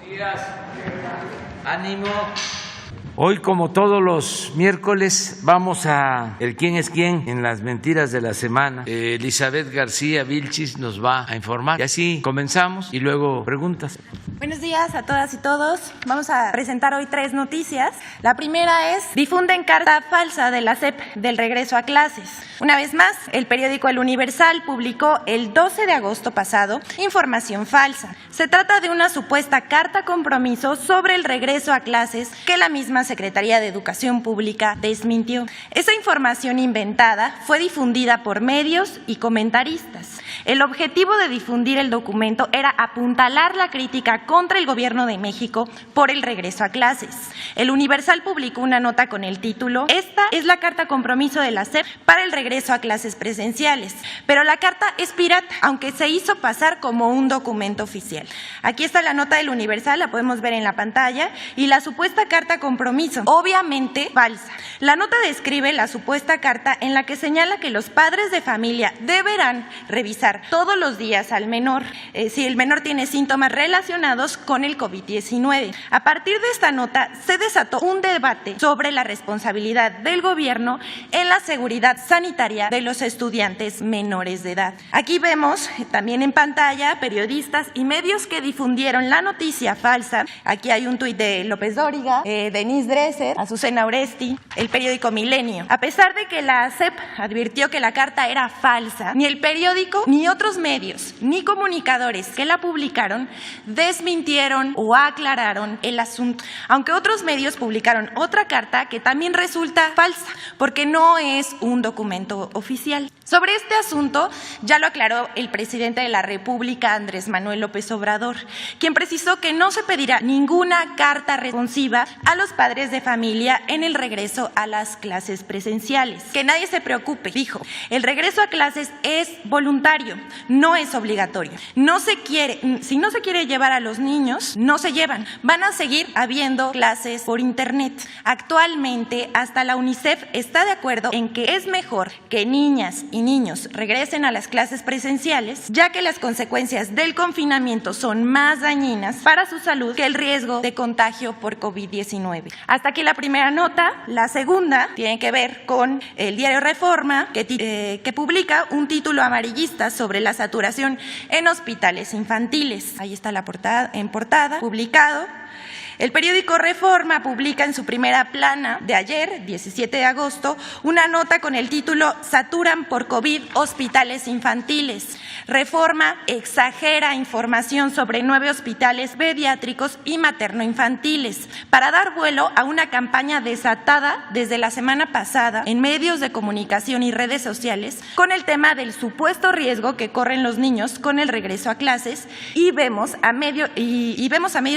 días. Ánimo. Hoy, como todos los miércoles, vamos a el quién es quién en las mentiras de la semana. Elizabeth García Vilchis nos va a informar. Y así comenzamos y luego preguntas. Buenos días a todas y todos. Vamos a presentar hoy 3 noticias. La primera es: difunden carta falsa de la SEP del regreso a clases. Una vez más, el periódico El Universal publicó el 12 de agosto pasado información falsa. Se trata de una supuesta carta compromiso sobre el regreso a clases que la misma Secretaría de Educación Pública desmintió. Esa información inventada fue difundida por medios y comentaristas. El objetivo de difundir el documento era apuntalar la crítica contra el Gobierno de México por el regreso a clases. El Universal publicó una nota con el título: "Esta es la carta compromiso de la SEP para el regreso a clases presenciales", pero la carta es pirata, aunque se hizo pasar como un documento oficial. Aquí está la nota del Universal, la podemos ver en la pantalla, y la supuesta carta compromiso, obviamente falsa. La nota describe la supuesta carta en la que señala que los padres de familia deberán revisar todos los días al menor si el menor tiene síntomas relacionados con el COVID-19. A partir de esta nota se desató un debate sobre la responsabilidad del gobierno en la seguridad sanitaria de los estudiantes menores de edad. Aquí vemos también en pantalla periodistas y medios que difundieron la noticia falsa. Aquí hay un tuit de López Dóriga, Denise Dresser, Azucena Oresti, el periódico Milenio. A pesar de que la SEP advirtió que la carta era falsa, ni el periódico, ni otros medios, ni comunicadores que la publicaron desmintieron o aclararon el asunto, aunque otros medios publicaron otra carta que también resulta falsa, porque no es un documento oficial. Sobre este asunto ya lo aclaró el presidente de la República, Andrés Manuel López Obrador, quien precisó que no se pedirá ninguna carta responsiva a los padres de familia en el regreso a las clases presenciales. Que nadie se preocupe, dijo, el regreso a clases es voluntario, no es obligatorio. Si no se quiere llevar a los niños, no se llevan. Van a seguir habiendo clases por internet. Actualmente, hasta la UNICEF está de acuerdo en que es mejor que niñas y niños regresen a las clases presenciales, ya que las consecuencias del confinamiento son más dañinas para su salud que el riesgo de contagio por COVID-19. Hasta aquí la primera nota. La segunda tiene que ver con el diario Reforma, que publica un título amarillista sobre la saturación en hospitales infantiles. Ahí está la portada, en portada, publicado. El periódico Reforma publica en su primera plana de ayer, 17 de agosto, una nota con el título "Saturan por COVID hospitales infantiles". Reforma exagera información sobre 9 hospitales pediátricos y materno-infantiles para dar vuelo a una campaña desatada desde la semana pasada en medios de comunicación y redes sociales con el tema del supuesto riesgo que corren los niños con el regreso a clases, y vemos a medios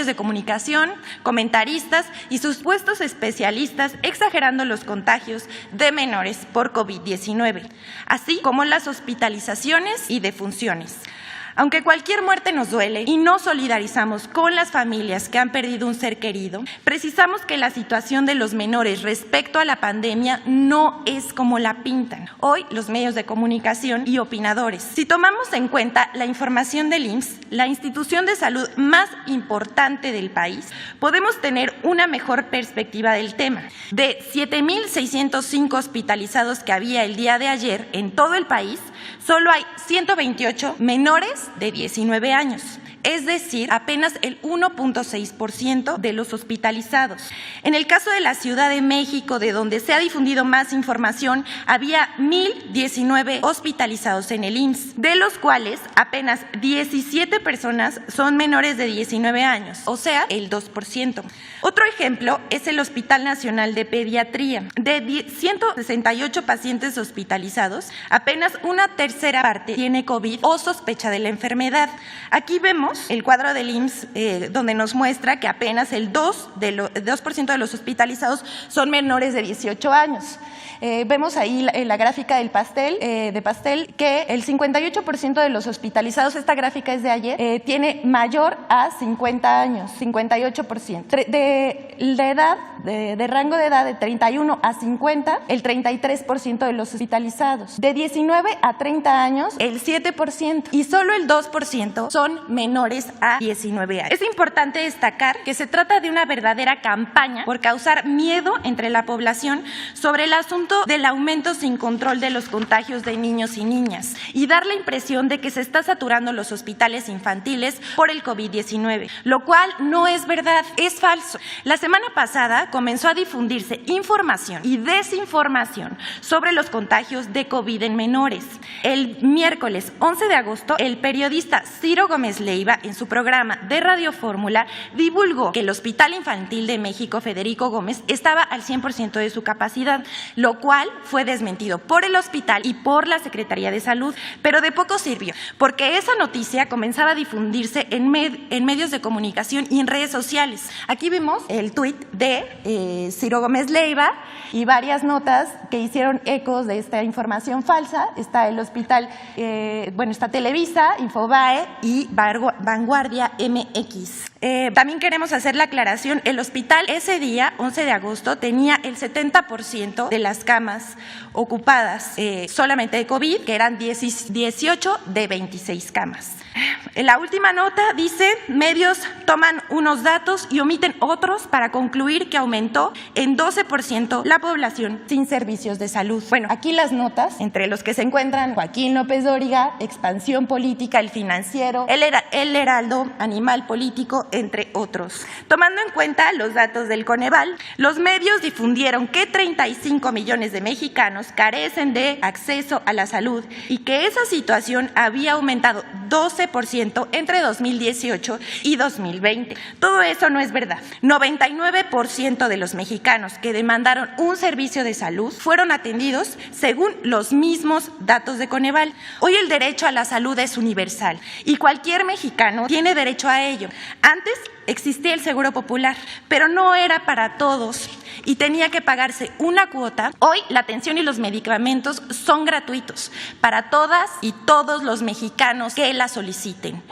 de comunicación, comentaristas y supuestos especialistas exagerando los contagios de menores por COVID-19, así como las hospitalizaciones y defunciones. Aunque cualquier muerte nos duele y nos solidarizamos con las familias que han perdido un ser querido, precisamos que la situación de los menores respecto a la pandemia no es como la pintan hoy los medios de comunicación y opinadores. Si tomamos en cuenta la información del IMSS, la institución de salud más importante del país, podemos tener una mejor perspectiva del tema. De 7,605 hospitalizados que había el día de ayer en todo el país, solo hay 128 menores de 19 años. Es decir, apenas el 1.6% de los hospitalizados. En el caso de la Ciudad de México, de donde se ha difundido más información, había 1,019 hospitalizados en el IMSS, de los cuales apenas 17 personas son menores de 19 años, o sea, el 2%. Otro ejemplo es el Hospital Nacional de Pediatría. De 168 pacientes hospitalizados, apenas una tercera parte tiene COVID o sospecha de la enfermedad. Aquí vemos el cuadro del IMSS, donde nos muestra que apenas el 2% de los hospitalizados son menores de 18 años. Vemos ahí la gráfica del pastel, que el 58% de los hospitalizados, esta gráfica es de ayer, tiene mayor a 50 años, 58%. De rango de edad de 31 a 50, el 33% de los hospitalizados. De 19 a 30 años, el 7%. Y solo el 2% son menores menores a 19 años. Es importante destacar que se trata de una verdadera campaña por causar miedo entre la población sobre el asunto del aumento sin control de los contagios de niños y niñas y dar la impresión de que se está saturando los hospitales infantiles por el COVID-19, lo cual no es verdad, es falso. La semana pasada comenzó a difundirse información y desinformación sobre los contagios de COVID en menores. El miércoles 11 de agosto, el periodista Ciro Gómez Leiva, en su programa de Radio Fórmula, divulgó que el Hospital Infantil de México Federico Gómez estaba al 100% de su capacidad, lo cual fue desmentido por el hospital y por la Secretaría de Salud, pero de poco sirvió, porque esa noticia comenzaba a difundirse en medios de comunicación y en redes sociales. Aquí vemos el tuit de Ciro Gómez Leiva y varias notas que hicieron ecos de esta información falsa. Está el hospital, está Televisa, Infobae y Vanguardia MX. También queremos hacer la aclaración, el hospital ese día, 11 de agosto, tenía el 70% de las camas ocupadas solamente de COVID, que eran 18 de 26 camas. La última nota dice, medios toman unos datos y omiten otros para concluir que aumentó en 12% la población sin servicios de salud. Bueno, aquí las notas, entre los que se encuentran Joaquín López Dóriga, Expansión Política, El Financiero, El Heraldo, Animal Político, entre otros. Tomando en cuenta los datos del Coneval, los medios difundieron que 35 millones de mexicanos carecen de acceso a la salud y que esa situación había aumentado 12% entre 2018 y 2020. Todo eso no es verdad. 99% de los mexicanos que demandaron un servicio de salud fueron atendidos según los mismos datos de Coneval. Hoy el derecho a la salud es universal y cualquier mexicano tiene derecho a ello. Antes existía el Seguro Popular, pero no era para todos y tenía que pagarse una cuota. Hoy la atención y los medicamentos son gratuitos para todas y todos los mexicanos que la soliciten.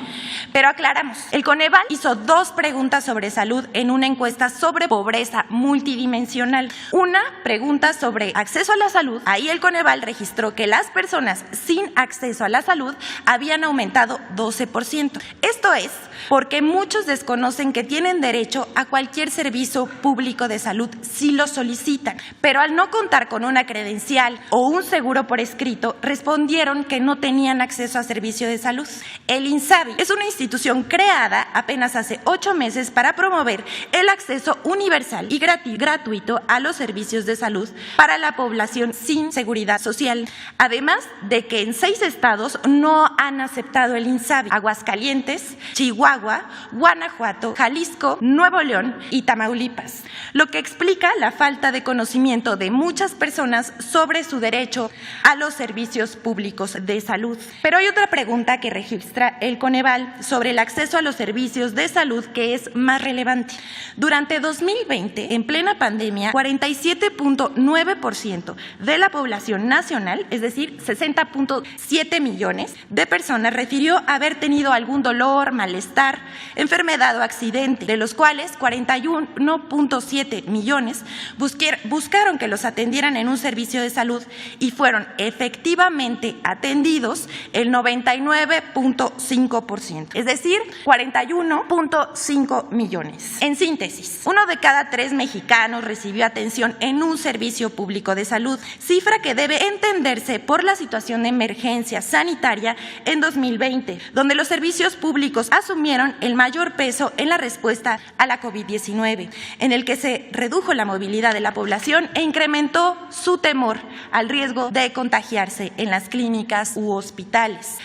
Pero aclaramos, el Coneval hizo 2 preguntas sobre salud en una encuesta sobre pobreza multidimensional. Una pregunta sobre acceso a la salud. Ahí el Coneval registró que las personas sin acceso a la salud habían aumentado 12%. Esto es porque muchos desconocen que tienen derecho a cualquier servicio público de salud si lo solicitan, pero al no contar con una credencial o un seguro por escrito, respondieron que no tenían acceso a servicio de salud. El INSABI es una institución creada apenas hace 8 meses para promover el acceso universal y gratuito a los servicios de salud para la población sin seguridad social. Además de que en 6 estados no han aceptado el INSABI: Aguascalientes, Chihuahua, Guanajuato, Jalisco, Nuevo León y Tamaulipas, lo que explica la falta de conocimiento de muchas personas sobre su derecho a los servicios públicos de salud. Pero hay otra pregunta que registra el Coneval sobre el acceso a los servicios de salud que es más relevante. Durante 2020, en plena pandemia, 47.9% de la población nacional, es decir, 60.7 millones de personas, refirió haber tenido algún dolor, malestar, enfermedad o accidente, de los cuales 41.7 millones buscaron que los atendieran en un servicio de salud y fueron efectivamente atendidos el 99.5%, es decir, 41.5 millones. En síntesis, 1 de cada 3 mexicanos recibió atención en un servicio público de salud, cifra que debe entenderse por la situación de emergencia sanitaria en 2020, donde los servicios públicos asumieron el mayor peso en la respuesta a la COVID-19, en el que se redujo la movilidad de la población e incrementó su temor al riesgo de contagiarse en las clínicas u hospitales.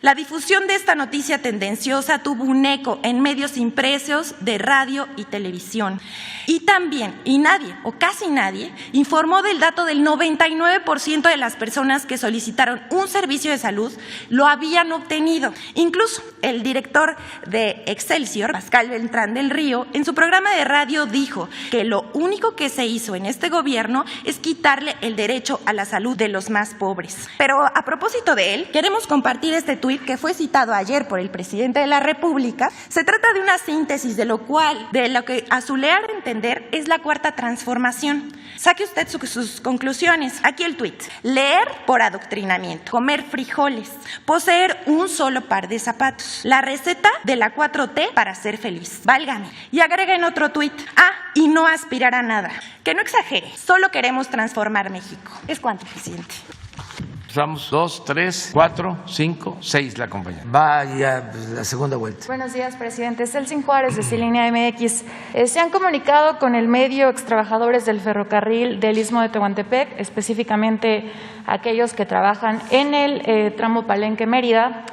La difusión de esta noticia tendenciosa tuvo un eco en medios impresos de radio y televisión. Y también, nadie o casi nadie informó del dato del 99% de las personas que solicitaron un servicio de salud lo habían obtenido. Incluso el director de Excelsior, Pascal Beltrán del Río, en su programa de radio dijo que lo único que se hizo en este gobierno es quitarle el derecho a la salud de los más pobres. Pero a propósito de él, queremos compartir este tuit tuit que fue citado ayer por el presidente de la República, se trata de una síntesis de lo que a su leer entender es la cuarta transformación. Saque usted sus conclusiones. Aquí el tuit. Leer por adoctrinamiento, comer frijoles, poseer un solo par de zapatos, la receta de la 4T para ser feliz. Válgame. Y agrega en otro tuit. Y no aspirar a nada. Que no exagere. Solo queremos transformar México. ¿Es cuánto, presidente? Estamos 2, 3, 4, 5, 6 la compañera. Vaya la segunda vuelta. Buenos días, presidente. Celsin Juárez, de Cilinea MX. Se han comunicado con el medio extrabajadores del ferrocarril del Istmo de Tehuantepec, específicamente aquellos que trabajan en el tramo Palenque-Mérida.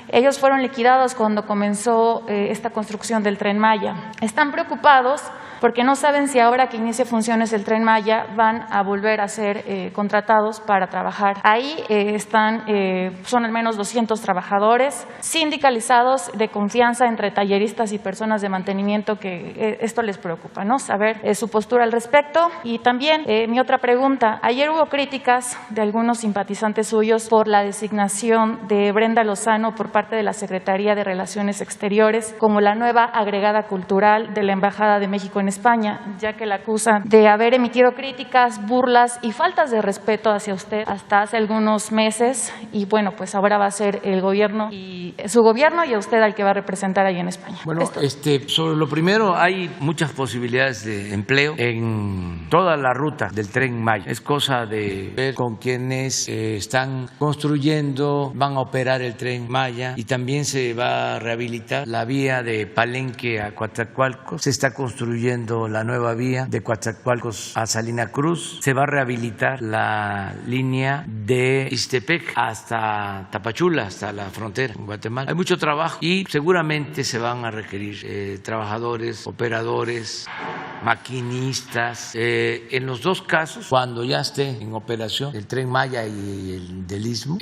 Ellos fueron liquidados cuando comenzó esta construcción del Tren Maya. Están preocupados porque no saben si ahora que inicie funciones el Tren Maya van a volver a ser contratados para trabajar. Ahí son al menos 200 trabajadores sindicalizados de confianza entre talleristas y personas de mantenimiento que esto les preocupa, ¿no? Saber su postura al respecto. Y también mi otra pregunta, ayer hubo críticas de algunos simpatizantes suyos por la designación de Brenda Lozano por parte de la Secretaría de Relaciones Exteriores como la nueva agregada cultural de la Embajada de México en España, ya que la acusan de haber emitido críticas, burlas y faltas de respeto hacia usted hasta hace algunos meses, y bueno, pues ahora va a ser el gobierno y su gobierno y a usted al que va a representar ahí en España. Bueno, sobre lo primero, hay muchas posibilidades de empleo en toda la ruta del Tren Maya. Es cosa de ver con quienes están construyendo, van a operar el Tren Maya, y también se va a rehabilitar la vía de Palenque a Coatzacoalcos. Se está construyendo la nueva vía de Coatzacoalcos a Salina Cruz. Se va a rehabilitar la línea de Ixtepec hasta Tapachula, hasta la frontera con Guatemala. Hay mucho trabajo y seguramente se van a requerir trabajadores, operadores, maquinistas. En los dos casos, cuando ya esté en operación el Tren Maya y el del Istmo,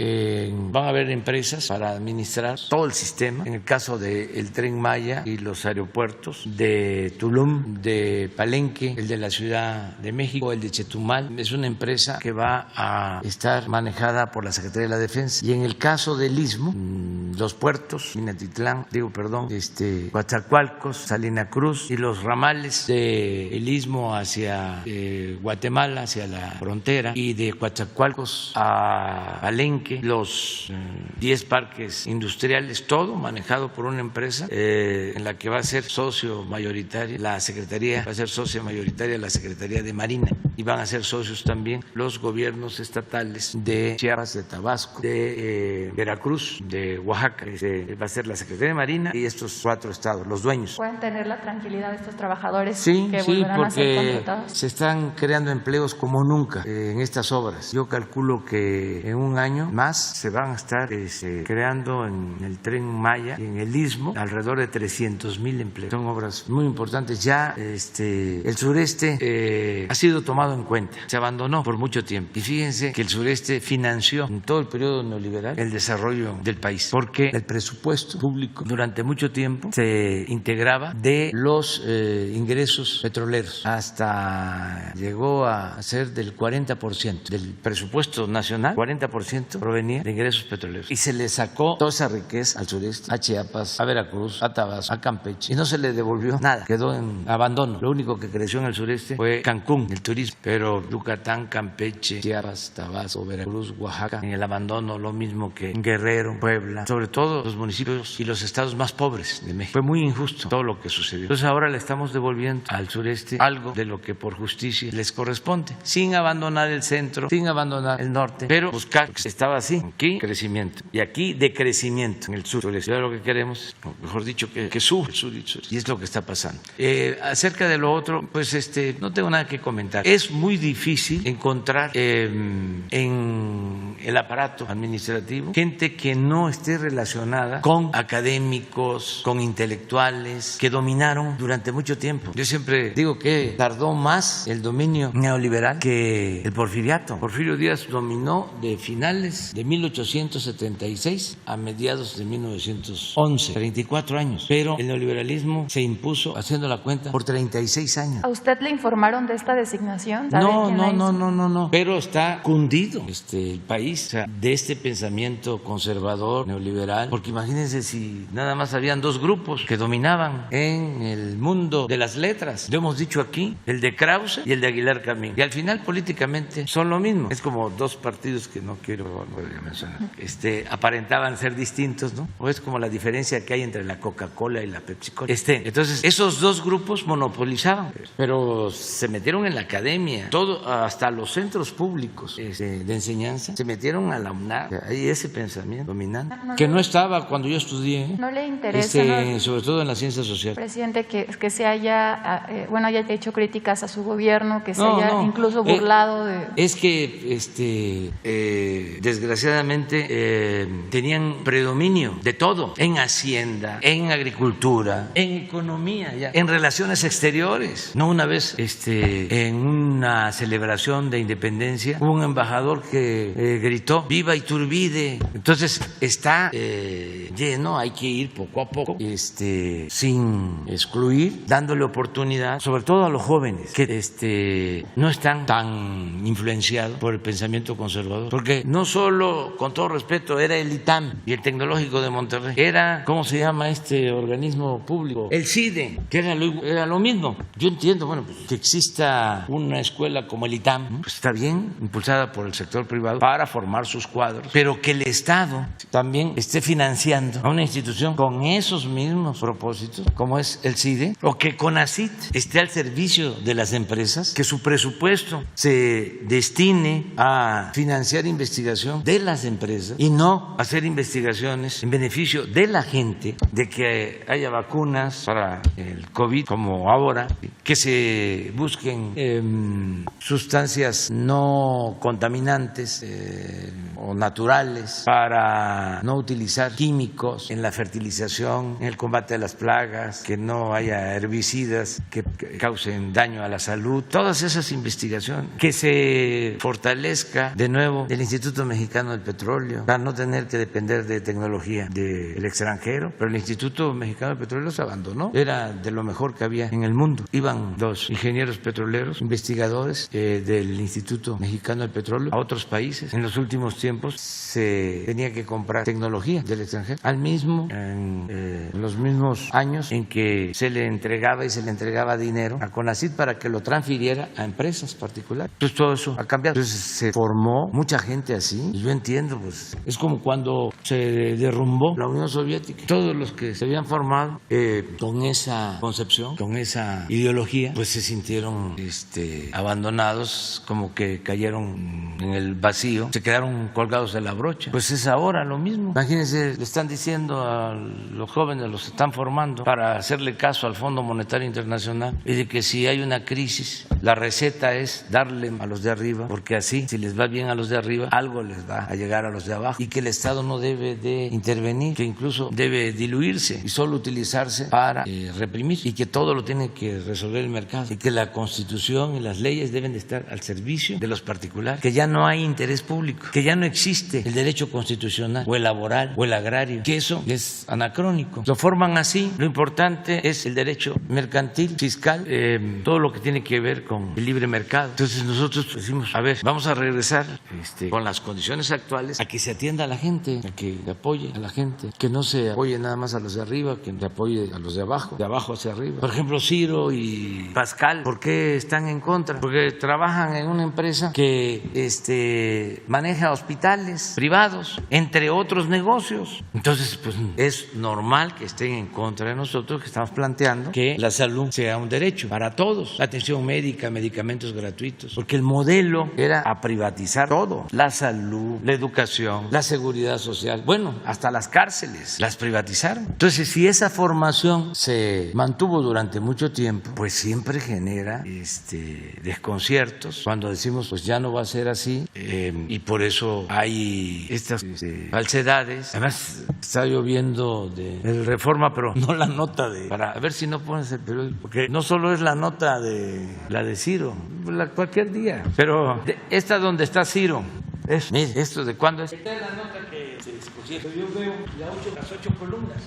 van a haber empresas para administrar todo el sistema. En el caso del Tren Maya y los aeropuertos de Tulum, de Palenque, el de la Ciudad de México, el de Chetumal, es una empresa que va a estar manejada por la Secretaría de la Defensa. Y en el caso del Istmo, los puertos, Coatzacoalcos, Salina Cruz y los ramales del Istmo hacia Guatemala, hacia la frontera, y de Coatzacoalcos a Palenque, los 10 parques industriales, todo manejado por una empresa en la que va a ser socio mayoritario la Secretaría, va a ser socia mayoritaria la Secretaría de Marina, y van a ser socios también los gobiernos estatales de Chiapas, de Tabasco, de Veracruz, de Oaxaca. Va a ser la Secretaría de Marina y estos 4 estados, los dueños. ¿Pueden tener la tranquilidad de estos trabajadores que volverán a ser contratados? Se están creando empleos como nunca en estas obras. Yo calculo que en un año más se van a estar creando en el Tren Maya y en el Istmo alrededor de 300,000 empleos. Son obras muy importantes. Ya el sureste ha sido tomado en cuenta, se abandonó por mucho tiempo. Y fíjense que el sureste financió en todo el periodo neoliberal el desarrollo del país, porque el presupuesto público durante mucho tiempo se integraba de los ingresos petroleros, hasta llegó a ser del 40% del presupuesto nacional. 40% provenía de ingresos petroleros, y se le sacó toda esa riqueza al sureste, a Chiapas, a Veracruz, a Tabasco, a Campeche, y no se le devolvió nada, quedó en abandono. Lo único que creció en el sureste fue Cancún, el turismo, pero Yucatán, Campeche, Chiapas, Tabasco, Veracruz, Oaxaca, en el abandono, lo mismo que Guerrero, Puebla, sobre todo los municipios y los estados más pobres de México. Fue muy injusto todo lo que sucedió. Entonces ahora le estamos devolviendo al sureste algo de lo que por justicia les corresponde, sin abandonar el centro, sin abandonar el norte, pero buscar, porque estaba así, aquí crecimiento y aquí decrecimiento en el sur. Entonces, lo que queremos, mejor dicho, que suba el sur y el sur, y es lo que está pasando. Acerca de lo otro, pues no tengo nada que comentar. Es muy difícil encontrar en el aparato administrativo gente que no esté relacionada con académicos, con intelectuales que dominaron durante mucho tiempo. Yo siempre digo que tardó más el dominio neoliberal que el porfiriato. Porfirio Díaz dominó de finales de 1876 a mediados de 1911, 34 años, pero el neoliberalismo se impuso, haciendo la cuenta, por 36 años. ¿A usted le informaron de esta designación? No, pero está cundido el país. país, o sea, de este pensamiento conservador, neoliberal, porque imagínense si nada más habían dos grupos que dominaban en el mundo de las letras. Lo hemos dicho aquí, el de Krause y el de Aguilar Camín. Y al final políticamente son lo mismo. Es como dos partidos que no quiero mencionar. Aparentaban ser distintos, ¿no? O es como la diferencia que hay entre la Coca-Cola y la Pepsi-Cola. Entonces, esos dos grupos monopolizaban, pero se metieron en la academia, todo, hasta los centros públicos de enseñanza, se metieron a la UNAM. Hay ese pensamiento dominante, que no estaba cuando yo estudié. ¿No le interesa? Sobre todo en la ciencia social. Presidente, que se haya hecho críticas a su gobierno, que se haya incluso burlado de... Es que desgraciadamente tenían predominio de todo, en hacienda, en agricultura, en economía, en relaciones exteriores. No, una vez en una celebración de independencia hubo un embajador que gritó ¡Viva Iturbide! Entonces está lleno, hay que ir poco a poco, sin excluir, dándole oportunidad, sobre todo a los jóvenes que no están tan influenciados por el pensamiento conservador, porque no solo, con todo respeto, era el ITAM y el Tecnológico de Monterrey, era, ¿cómo se llama este organismo público? El CIDE, que era lo mismo. Yo entiendo, bueno, pues, que exista una escuela como el ITAM, pues está bien, impulsada por el sector privado para formar sus cuadros, pero que el Estado también esté financiando a una institución con esos mismos propósitos, como es el CIDE, o que CONACYT esté al servicio de las empresas, que su presupuesto se destine a financiar investigación de las empresas y no hacer investigaciones en beneficio de la gente, de que haya vacunas para el COVID como ahora, que se busquen sustancias no contaminantes o naturales para no utilizar químicos en la fertilización, en el combate de las plagas, que no haya herbicidas que causen daño a la salud, todas esas investigaciones, que se fortalezca de nuevo el Instituto Mexicano del Petróleo para no tener que depender de tecnología del extranjero, pero el Instituto Mexicano del Petróleo se abandonó, era de lo mejor que había en el mundo. Iban los ingenieros petroleros, investigadores del Instituto Mexicano del Petróleo a otros países. En los últimos tiempos se tenía que comprar tecnología del extranjero en los mismos años en que se le entregaba dinero a CONACYT para que lo transfiriera a empresas particulares. Entonces todo eso ha cambiado. Entonces se formó mucha gente así, y yo entiendo, pues es como cuando se derrumbó la Unión Soviética. Todos los que se habían formado con esa concepción, con esa ideología, pues se sintieron abandonados, como que cayeron en el vacío, se quedaron colgados de la brocha. Pues es ahora lo mismo. Imagínense, le están diciendo a los jóvenes, los están formando para hacerle caso al Fondo Monetario Internacional, y de que si hay una crisis, la receta es darle a los de arriba, porque así, si les va bien a los de arriba, algo les va a llegar a los de abajo, y que el Estado no debe de intervenir, que incluso debe diluirse y solo utilizarse para reprimir, y que todo lo tiene que resolver el mercado, y que la Constitución y las leyes deben de estar al servicio de los particulares, que ya no hay interés público, que ya no existe el derecho constitucional o el laboral o el agrario, que eso es anacrónico. Lo forman así. Lo importante es el derecho mercantil, fiscal, todo lo que tiene que ver con el libre mercado. Entonces nosotros decimos, a ver, vamos a regresar con las condiciones actuales a que se atienda a la gente, a que apoye a la gente, que no se apoye nada más a los de arriba, que apoye a los de abajo hacia arriba. Por ejemplo, Ciro y Pascal, ¿por qué están en contra? Porque trabajan en una empresa que maneja hospitales privados, entre otros negocios. Entonces, pues es normal que estén en contra de nosotros, que estamos planteando que la salud sea un derecho para todos, la atención médica, medicamentos gratuitos, porque el modelo era a privatizar todo, la salud, la educación, la seguridad social, bueno, hasta las cárceles las privatizaron. Entonces, si esa formación se mantuvo durante mucho tiempo, pues siempre genera desconciertos cuando decimos, pues ya no va a ser así, y por eso hay estas falsedades. Además, está lloviendo de Reforma, pero no la nota para ver si no pones el periódico, porque no solo es la nota de la de Ciro, cualquier día, pero esta donde está Ciro, mire, esto de cuándo es. Esta es la nota que se discutió. Yo veo las 8 columnas.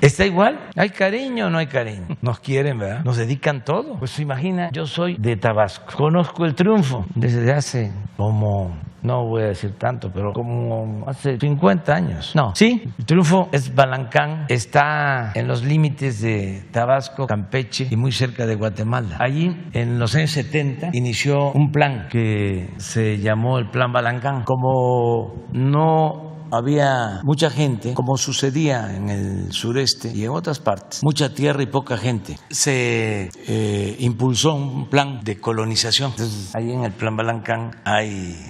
¿Está igual? ¿Hay cariño o no hay cariño? Nos quieren, ¿verdad? Nos dedican todo. Pues imagina, yo soy de Tabasco. Conozco el Triunfo desde hace como no voy a decir tanto, pero como hace 50 años. No, sí, el triunfo es Balancán, está en los límites de Tabasco, Campeche y muy cerca de Guatemala. Allí, en los años 70, inició un plan que se llamó el Plan Balancán. Como no había mucha gente, como sucedía en el sureste y en otras partes, mucha tierra y poca gente, se impulsó un plan de colonización. Entonces, ahí en el Plan Balancán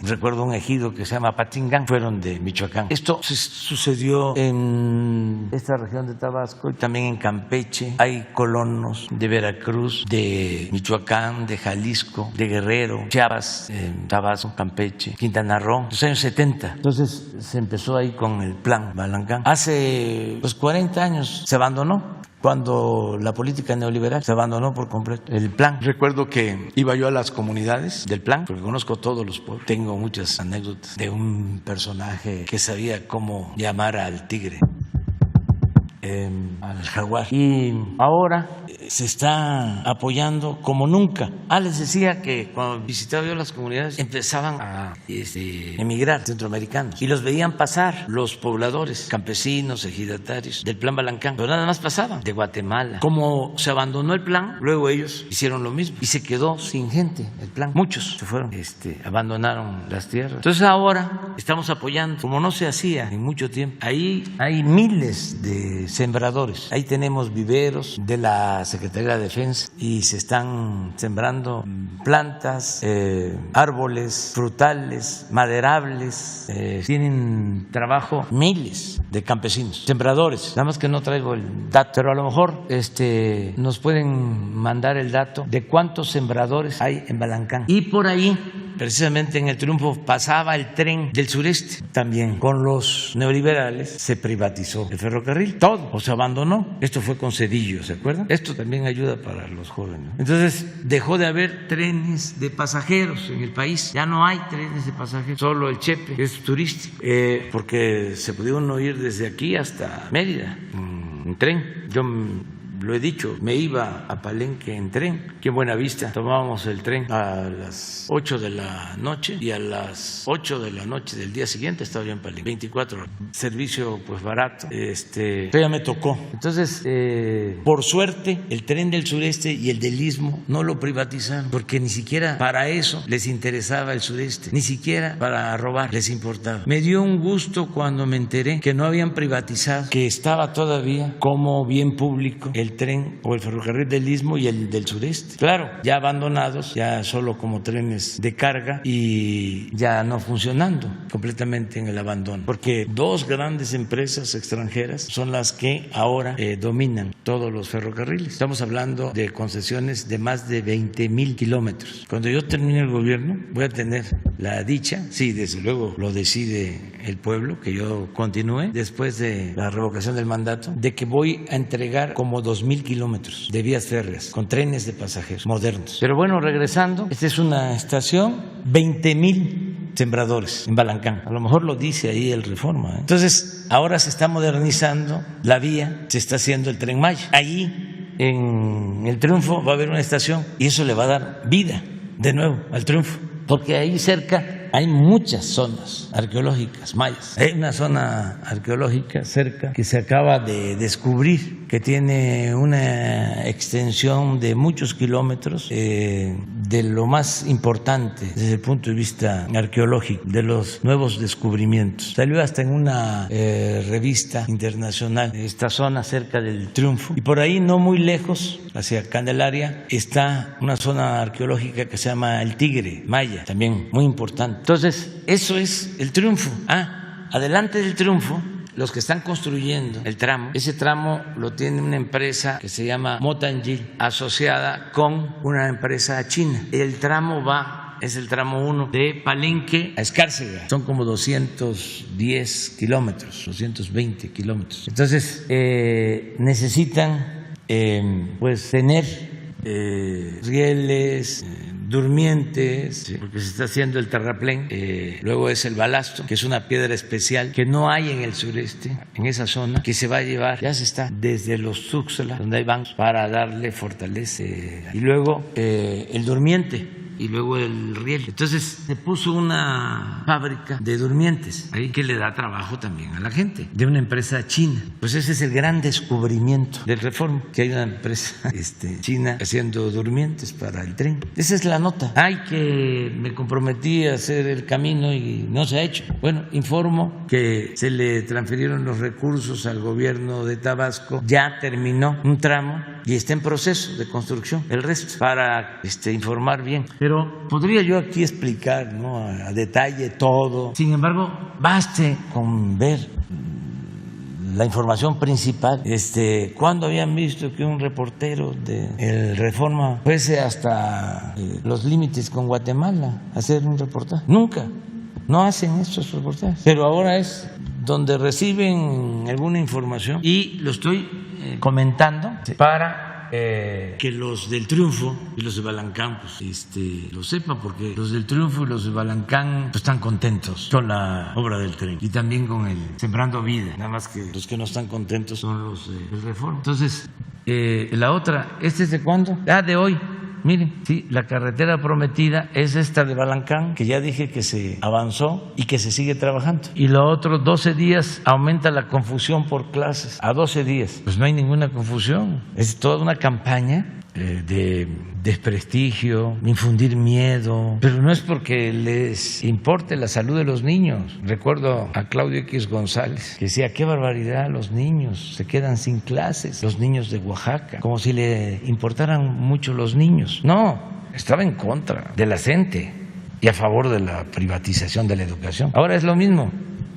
recuerdo un ejido que se llama Patingán, fueron de Michoacán. Esto sucedió en esta región de Tabasco y también en Campeche. Hay colonos de Veracruz, de Michoacán, de Jalisco, de Guerrero, Chiapas, Tabasco, Campeche, Quintana Roo, en los años 70. Entonces se empezó ahí con el Plan Balancán. Hace 40 años se abandonó. Cuando la política neoliberal se abandonó por completo el plan. Recuerdo que iba yo a las comunidades del plan, porque conozco todos los pueblos. Tengo muchas anécdotas de un personaje que sabía cómo llamar al tigre, al jaguar. Y ahora se está apoyando como nunca. Les decía que cuando visitaba yo las comunidades empezaban a emigrar centroamericanos y los veían pasar los pobladores, campesinos, ejidatarios del Plan Balancán, pero nada más pasaban de Guatemala. Como se abandonó el plan, luego ellos hicieron lo mismo y se quedó sin gente el plan. Muchos se fueron, abandonaron las tierras. Entonces ahora estamos apoyando, como no se hacía en mucho tiempo. Ahí hay miles de sembradores. Ahí tenemos viveros de la Secretaría de Defensa y se están sembrando plantas, árboles, frutales, maderables. Tienen trabajo miles de campesinos, sembradores. Nada más que no traigo el dato, pero a lo mejor nos pueden mandar el dato de cuántos sembradores hay en Balancán. Y por ahí, precisamente en el Triunfo, pasaba el tren del sureste. También con los neoliberales se privatizó el ferrocarril, todo, o se abandonó. Esto fue con Zedillo, ¿se acuerdan? Esto también ayuda para los jóvenes. Entonces dejó de haber trenes de pasajeros en el país. Ya no hay trenes de pasajeros, solo el Chepe, que es turístico, porque se pudieron ir desde aquí hasta Mérida en tren. Yo lo he dicho, me iba a Palenque en tren, aquí en Buenavista tomábamos el tren a las 8 de la noche y a las 8 de la noche del día siguiente estaba yo en Palenque, 24 horas, servicio pues barato, ya me tocó. Entonces, por suerte, el tren del sureste y el del Istmo no lo privatizaron, porque ni siquiera para eso les interesaba el sureste, ni siquiera para robar les importaba. Me dio un gusto cuando me enteré que no habían privatizado, que estaba todavía como bien público el tren o el ferrocarril del Istmo y el del sureste. Claro, ya abandonados, ya solo como trenes de carga y ya no funcionando, completamente en el abandono. Porque dos grandes empresas extranjeras son las que ahora dominan todos los ferrocarriles. Estamos hablando de concesiones de más de 20,000 kilómetros. Cuando yo termine el gobierno, voy a tener la dicha, sí, desde luego lo decide el pueblo, que yo continúe después de la revocación del mandato, de que voy a entregar como 2,000 kilómetros de vías férreas con trenes de pasajeros modernos. Pero bueno, regresando, esta es una estación, 20,000 sembradores en Balancán. A lo mejor lo dice ahí el Reforma. Entonces, ahora se está modernizando la vía, se está haciendo el Tren Maya. Ahí, en el Triunfo, va a haber una estación y eso le va a dar vida de nuevo al Triunfo, porque ahí cerca hay muchas zonas arqueológicas mayas. Hay una zona arqueológica cerca que se acaba de descubrir, que tiene una extensión de muchos kilómetros, de lo más importante desde el punto de vista arqueológico, de los nuevos descubrimientos. Salió hasta en una revista internacional esta zona cerca del Triunfo. Y por ahí, no muy lejos, hacia Candelaria, está una zona arqueológica que se llama el Tigre Maya, también muy importante. Entonces, eso es el Triunfo. Adelante del Triunfo, los que están construyendo el tramo, ese tramo lo tiene una empresa que se llama Motangil, asociada con una empresa china. El tramo es el tramo 1 de Palenque a Escárcega. Son como 210 kilómetros, 220 kilómetros. Entonces, necesitan pues tener rieles, durmientes, porque se está haciendo el terraplén, luego es el balasto, que es una piedra especial que no hay en el sureste, en esa zona, que se va a llevar, ya se está, desde los Tuxtla, donde hay bancos, para darle fortaleza, y luego el durmiente, y luego el riel. Entonces se puso una fábrica de durmientes ahí que le da trabajo también a la gente, de una empresa china. Pues ese es el gran descubrimiento del Reforma, que hay una empresa china haciendo durmientes para el tren. Esa es la nota. Ay, que me comprometí a hacer el camino y no se ha hecho. Bueno, informo que se le transfirieron los recursos al gobierno de Tabasco, ya terminó un tramo y está en proceso de construcción el resto, para informar bien. Pero podría yo aquí explicar, ¿no?, a detalle todo. Sin embargo, baste con ver la información principal. ¿Cuándo habían visto que un reportero de El Reforma fuese hasta los límites con Guatemala a hacer un reportaje? Nunca. No hacen estos reportajes. Pero ahora es donde reciben alguna información y lo estoy comentando para que los del Triunfo y los de Balancán lo sepan, porque los del Triunfo y los de Balancán pues, están contentos con la obra del tren y también con el Sembrando Vida, nada más que los que no están contentos son los del Reforma. Entonces, la otra, ¿es de cuándo? De hoy. Miren, sí, la carretera prometida es esta de Balancán, que ya dije que se avanzó y que se sigue trabajando. Y lo otro, 12 días aumenta la confusión por clases. A 12 días. Pues no hay ninguna confusión. Es toda una campaña de desprestigio, infundir miedo, pero no es porque les importe la salud de los niños. Recuerdo a Claudio X González que decía, qué barbaridad, los niños se quedan sin clases, los niños de Oaxaca, como si le importaran mucho los niños. No, estaba en contra de la CENTE y a favor de la privatización de la educación. Ahora es lo mismo,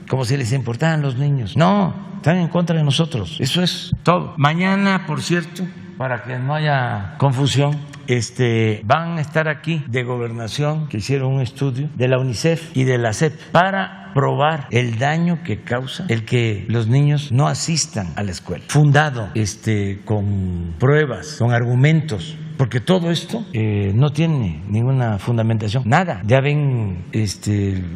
como si les importaran los niños. No, están en contra de nosotros. Eso es todo. Mañana, por cierto, para que no haya confusión, van a estar aquí de Gobernación, que hicieron un estudio de la UNICEF y de la SEP para probar el daño que causa el que los niños no asistan a la escuela, fundado con pruebas, con argumentos, porque todo esto no tiene ninguna fundamentación, nada. Ya ven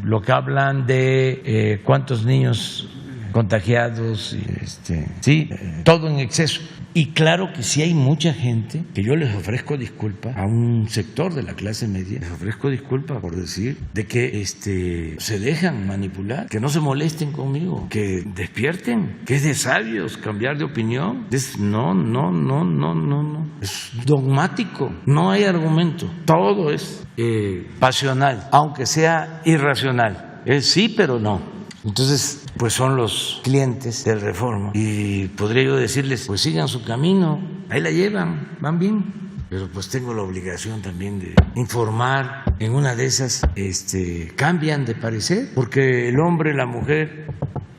lo que hablan de cuántos niños contagiados, todo en exceso. Y claro que sí hay mucha gente que yo les ofrezco disculpas a un sector de la clase media, les ofrezco disculpas por decir de que se dejan manipular, que no se molesten conmigo, que despierten, que es de sabios cambiar de opinión. No, es dogmático, no hay argumento, todo es pasional, aunque sea irracional, es sí pero no. Entonces, pues son los clientes del Reforma y podría yo decirles, pues sigan su camino, ahí la llevan, van bien, pero pues tengo la obligación también de informar. En una de esas cambian de parecer, porque el hombre, la mujer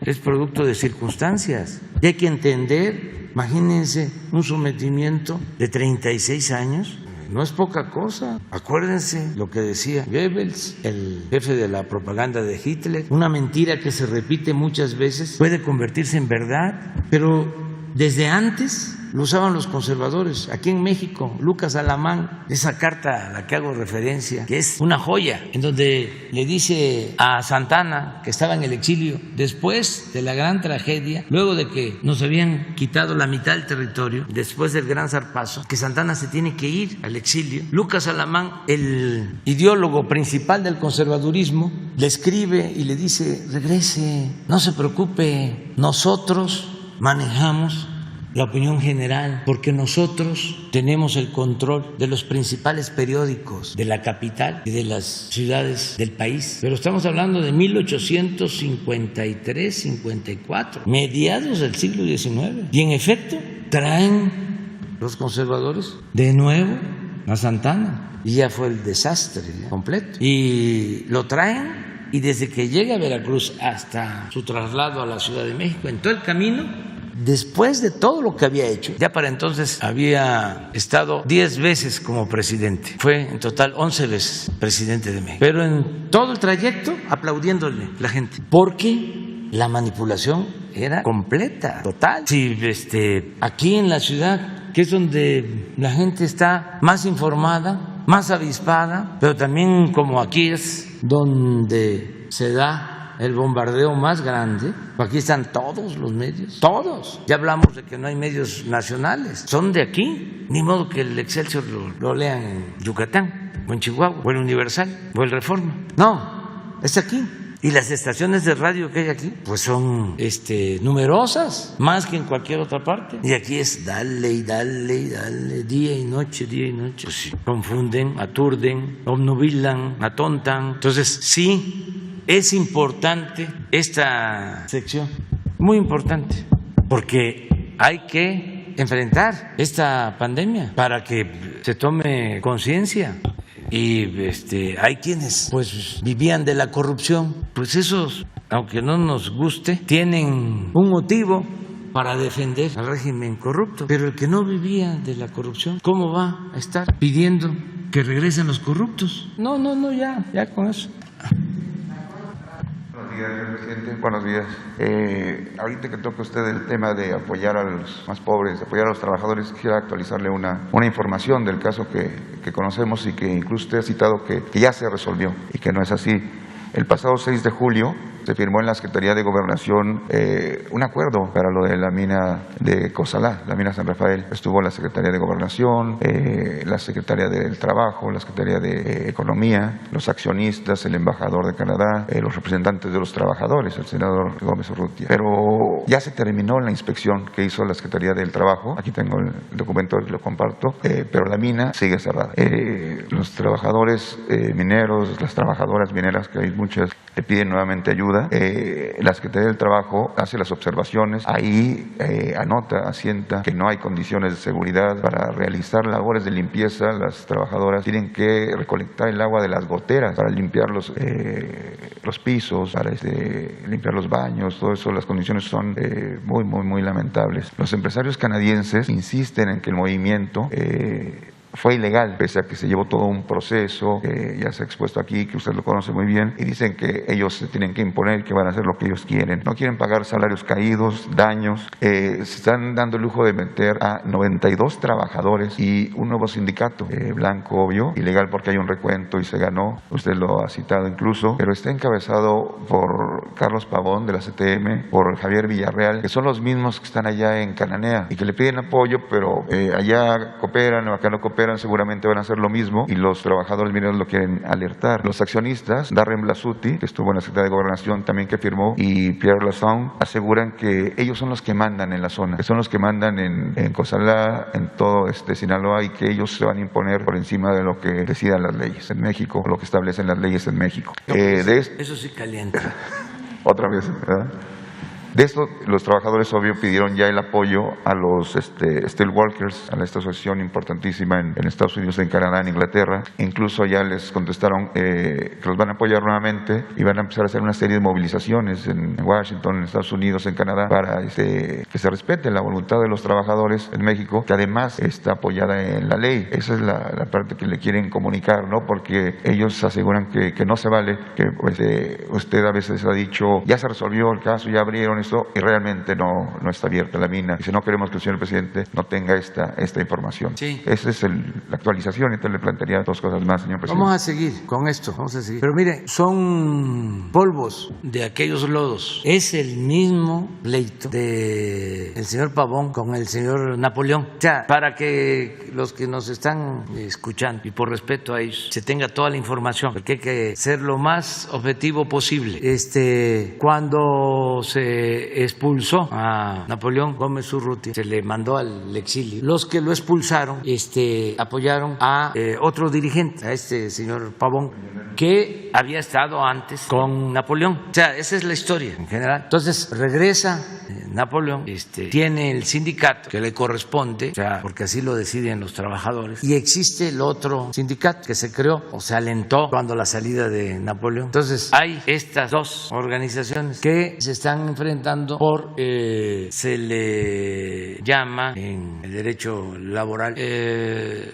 es producto de circunstancias y hay que entender. Imagínense un sometimiento de 36 años. No es poca cosa. Acuérdense lo que decía Goebbels, el jefe de la propaganda de Hitler. Una mentira que se repite muchas veces puede convertirse en verdad, pero desde antes lo usaban los conservadores. Aquí en México, Lucas Alamán, esa carta a la que hago referencia, que es una joya, en donde le dice a Santana, que estaba en el exilio, después de la gran tragedia, luego de que nos habían quitado la mitad del territorio, después del gran zarpazo, que Santana se tiene que ir al exilio. Lucas Alamán, el ideólogo principal del conservadurismo, le escribe y le dice, regrese, no se preocupe, nosotros manejamos la opinión general, porque nosotros tenemos el control de los principales periódicos de la capital y de las ciudades del país. Pero estamos hablando de 1853-54, mediados del siglo XIX. Y en efecto, traen los conservadores de nuevo a Santana. Y ya fue el desastre completo. Y lo traen, y desde que llega a Veracruz hasta su traslado a la Ciudad de México, en todo el camino, después de todo lo que había hecho, ya para entonces había estado 10 veces como presidente, fue en total 11 veces presidente de México, pero en todo el trayecto aplaudiéndole la gente, porque la manipulación era completa, total. Si aquí en la ciudad, que es donde la gente está más informada, más avispada, pero también como aquí es donde se da el bombardeo más grande, aquí están todos los medios, todos. Ya hablamos de que no hay medios nacionales, son de aquí, ni modo que el Excelsior lo lean en Yucatán. o en Chihuahua, o el Universal, o el Reforma. No, es aquí. Y las estaciones de radio que hay aquí, pues son numerosas, más que en cualquier otra parte. Y aquí es dale y dale y dale, día y noche, día y noche. Pues sí, confunden, aturden, obnubilan, atontan. Entonces, sí, es importante esta sección, muy importante, porque hay que enfrentar esta pandemia para que se tome conciencia. Y hay quienes pues vivían de la corrupción, pues esos, aunque no nos guste, tienen un motivo para defender al régimen corrupto. Pero el que no vivía de la corrupción, ¿cómo va a estar pidiendo que regresen los corruptos? No, ya con eso. Señor presidente, buenos días. Ahorita que toca usted el tema de apoyar a los más pobres, de apoyar a los trabajadores, quisiera actualizarle una información del caso que conocemos y que incluso usted ha citado que ya se resolvió y que no es así. El pasado 6 de julio se firmó en la Secretaría de Gobernación un acuerdo para lo de la mina de Cozalá, la mina San Rafael. Estuvo la Secretaría de Gobernación, la Secretaría del Trabajo, la Secretaría de Economía, los accionistas, el embajador de Canadá, los representantes de los trabajadores, el senador Gómez Urrutia. Pero ya se terminó la inspección que hizo la Secretaría del Trabajo. Aquí tengo el documento que lo comparto, pero la mina sigue cerrada. Los trabajadores mineros, las trabajadoras mineras, que hay muchas, le piden nuevamente ayuda. La Secretaría del Trabajo hace las observaciones, ahí anota, asienta que no hay condiciones de seguridad para realizar labores de limpieza. Las trabajadoras tienen que recolectar el agua de las goteras para limpiar los pisos, para limpiar los baños, todo eso. Las condiciones son muy lamentables. Los empresarios canadienses insisten en que el movimiento fue ilegal, pese a que se llevó todo un proceso que ya se ha expuesto aquí, que usted lo conoce muy bien, y dicen que ellos se tienen que imponer, que van a hacer lo que ellos quieren. No quieren pagar salarios caídos, daños. Se están dando el lujo de meter a 92 trabajadores y un nuevo sindicato, blanco, obvio, ilegal porque hay un recuento y se ganó, usted lo ha citado incluso, pero está encabezado por Carlos Pavón de la CTM, por Javier Villarreal, que son los mismos que están allá en Cananea y que le piden apoyo, pero allá cooperan, acá no cooperan, seguramente van a hacer lo mismo, y los trabajadores mineros lo quieren alertar. Los accionistas, Darren Blasutti, que estuvo en la Secretaría de Gobernación también, que firmó, y Pierre Lassonde, aseguran que ellos son los que mandan en la zona, que son los que mandan en Cozalá, en todo Sinaloa, y que ellos se van a imponer por encima de lo que decidan las leyes en México, o lo que establecen las leyes en México. No, eso sí calienta. Otra vez, ¿verdad? De esto, los trabajadores, obvio, pidieron ya el apoyo a los Steelworkers, a esta asociación importantísima en Estados Unidos, en Canadá, en Inglaterra. Incluso ya les contestaron que los van a apoyar nuevamente y van a empezar a hacer una serie de movilizaciones en Washington, en Estados Unidos, en Canadá, para que se respete la voluntad de los trabajadores en México, que además está apoyada en la ley. Esa es la parte que le quieren comunicar, ¿no? Porque ellos aseguran que no se vale, que pues, usted a veces ha dicho, ya se resolvió el caso, ya abrieron esto, y realmente no está abierta la mina. Dice, no queremos que el señor presidente no tenga esta información. Sí. Esa es la actualización. Entonces le plantearía dos cosas más, señor presidente. Vamos a seguir con esto, vamos a seguir. Pero mire, son polvos de aquellos lodos. Es el mismo pleito de el señor Pavón con el señor Napoleón. O sea, para que los que nos están escuchando, y por respeto a ellos, se tenga toda la información, porque hay que ser lo más objetivo posible. Cuando se expulsó a Napoleón Gómez Urrutia, se le mandó al exilio. Los que lo expulsaron apoyaron a otro dirigente, a este señor Pavón, que había estado antes con Napoleón. O sea, esa es la historia en general. Entonces regresa Napoleón, tiene el sindicato que le corresponde, o sea, porque así lo deciden los trabajadores, y existe el otro sindicato que se creó o se alentó cuando la salida de Napoleón. Entonces hay estas dos organizaciones que se están enfrentando por, se le llama en el derecho laboral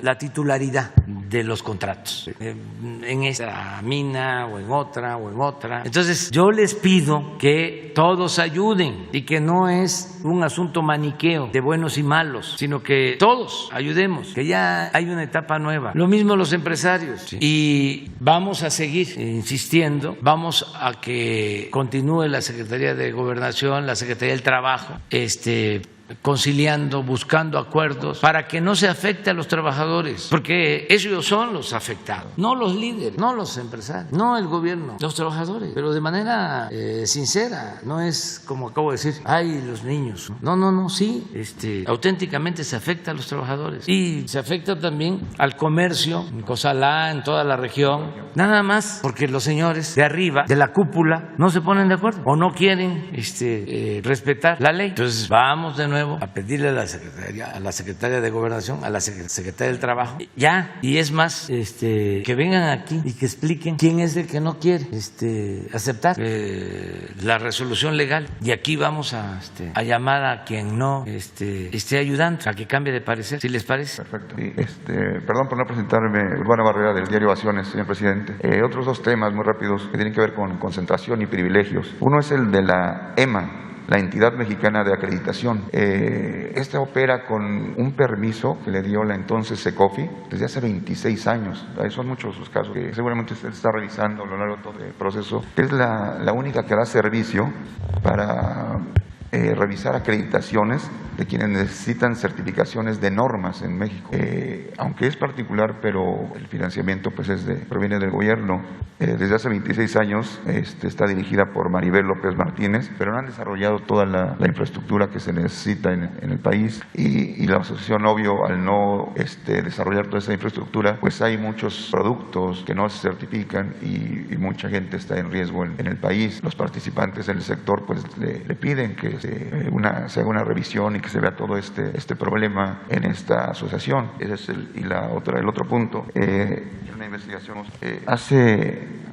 la titularidad de los contratos, en esta mina o en otra. Entonces yo les pido que todos ayuden y que no es un asunto maniqueo de buenos y malos, sino que todos ayudemos, que ya hay una etapa nueva. Lo mismo los empresarios. Sí. Y vamos a seguir insistiendo, vamos a que continúe la Secretaría de Gobernación, la Secretaría del Trabajo, conciliando, buscando acuerdos para que no se afecte a los trabajadores, porque ellos son los afectados, no los líderes, no los empresarios, no el gobierno, los trabajadores, pero de manera sincera, no es como acabo de decir, ay, los niños, no, sí, auténticamente se afecta a los trabajadores y se afecta también al comercio en Cozalá, en toda la región, nada más porque los señores de arriba, de la cúpula, no se ponen de acuerdo o no quieren respetar la ley. Entonces vamos de nuevo a pedirle a la secretaria de Gobernación, a la secretaria del Trabajo, ya, y es más, que vengan aquí y que expliquen quién es el que no quiere aceptar la resolución legal, y aquí vamos a llamar a quien no esté ayudando a que cambie de parecer, si les parece. Perfecto. Y, perdón por no presentarme, Urbano Barrera, del diario Ovaciones, señor presidente. Otros dos temas muy rápidos que tienen que ver con concentración y privilegios. Uno es el de la EMA, la Entidad Mexicana de Acreditación. Esta opera con un permiso que le dio la entonces SECOFI desde hace 26 años. Son muchos los casos que seguramente usted está revisando a lo largo de todo el proceso. Es la única que da servicio para revisar acreditaciones de quienes necesitan certificaciones de normas en México. Aunque es particular, pero el financiamiento pues proviene del gobierno. Desde hace 26 años está dirigida por Maribel López Martínez, pero no han desarrollado toda la infraestructura que se necesita en el país, y la asociación, obvio, al no desarrollar toda esa infraestructura, pues hay muchos productos que no se certifican y mucha gente está en riesgo en el país. Los participantes en el sector pues le piden que se haga una revisión y que se vea todo este problema en esta asociación. Ese es el otro punto. Una investigación.